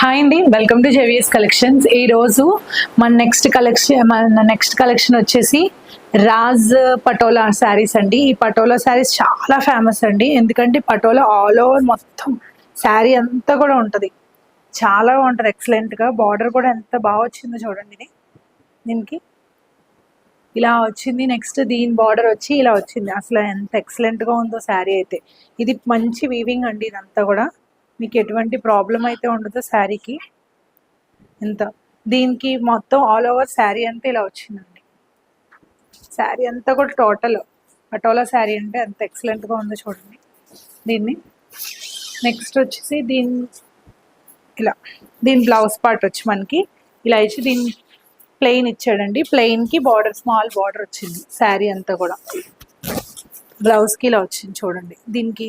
Hi అండి, welcome to JVS collections. ఈరోజు మన నెక్స్ట్ కలెక్షన్ వచ్చేసి రాజ్ పటోలా శారీస్ అండి. ఈ పటోలా శారీస్ చాలా ఫేమస్ అండి, ఎందుకంటే పటోలా ఆల్ ఓవర్ మొత్తం శారీ అంతా కూడా ఉంటుంది, చాలా బాగుంటుంది. ఎక్సలెంట్గా బార్డర్ కూడా ఎంత బాగా వచ్చిందో చూడండి. ఇది దీనికి ఇలా వచ్చింది. నెక్స్ట్ దీని బార్డర్ వచ్చి ఇలా వచ్చింది. అసలు ఎంత ఎక్సలెంట్గా ఉందో శారీ అయితే. ఇది మంచి వీవింగ్ అండి. ఇదంతా కూడా మీకు ఎటువంటి ప్రాబ్లం అయితే ఉండదు శారీకి. ఎంత దీనికి మొత్తం ఆల్ ఓవర్ శారీ అంతా ఇలా వచ్చిందండి. శారీ అంతా కూడా టోటల్ పటోలా శారీ అంటే ఎంత ఎక్సలెంట్గా ఉందో చూడండి దీన్ని. నెక్స్ట్ వచ్చేసి దీని బ్లౌజ్ పార్ట్ వచ్చి మనకి ఇలా ఇచ్చి దీని ప్లెయిన్ ఇచ్చాడండి. ప్లెయిన్కి బార్డర్, స్మాల్ బార్డర్ వచ్చింది. శారీ అంతా కూడా బ్లౌజ్కి ఇలా వచ్చింది చూడండి. దీనికి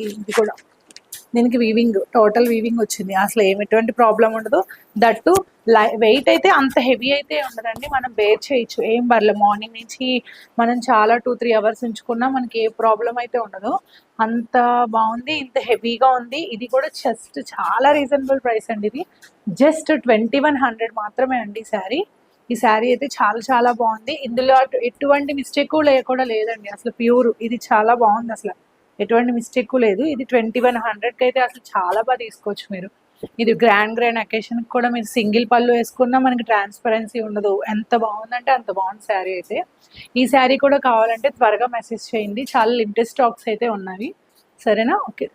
వీవింగ్, టోటల్ వీవింగ్ వచ్చింది. అసలు ఎటువంటి ప్రాబ్లం ఉండదు. దట్టు వెయిట్ అయితే అంత హెవీ అయితే ఉండదండి, మనం బేర్ చేయొచ్చు, ఏం పర్లేదు. మార్నింగ్ నుంచి మనం చాలా 2-3 అవర్స్ ఉంచుకున్నా మనకి ఏ ప్రాబ్లం అయితే ఉండదు. అంత బాగుంది, ఇంత హెవీగా ఉంది. ఇది కూడా జస్ట్ చాలా రీజనబుల్ ప్రైస్ అండి. ఇది జస్ట్ 2100 మాత్రమే అండి ఈ శారీ అయితే చాలా చాలా బాగుంది. ఇందులో ఎటువంటి మిస్టేక్ కూడా లేదండి. అసలు ప్యూర్, ఇది చాలా బాగుంది. అసలు ఎటువంటి మిస్టేక్ లేదు. ఇది 2100కి అయితే అసలు చాలా బాగా తీసుకోవచ్చు మీరు. ఇది గ్రాండ్ అకేషన్కి కూడా మీరు సింగిల్ పళ్ళు వేసుకున్నా మనకి ట్రాన్స్పరెన్సీ ఉండదు. ఎంత బాగుందంటే అంత బాగుంది శారీ అయితే. ఈ శారీ కూడా కావాలంటే త్వరగా మెసేజ్ చేయండి, చాలా లిమిటెడ్ స్టాక్స్ అయితే ఉన్నవి. సరేనా? ఓకే.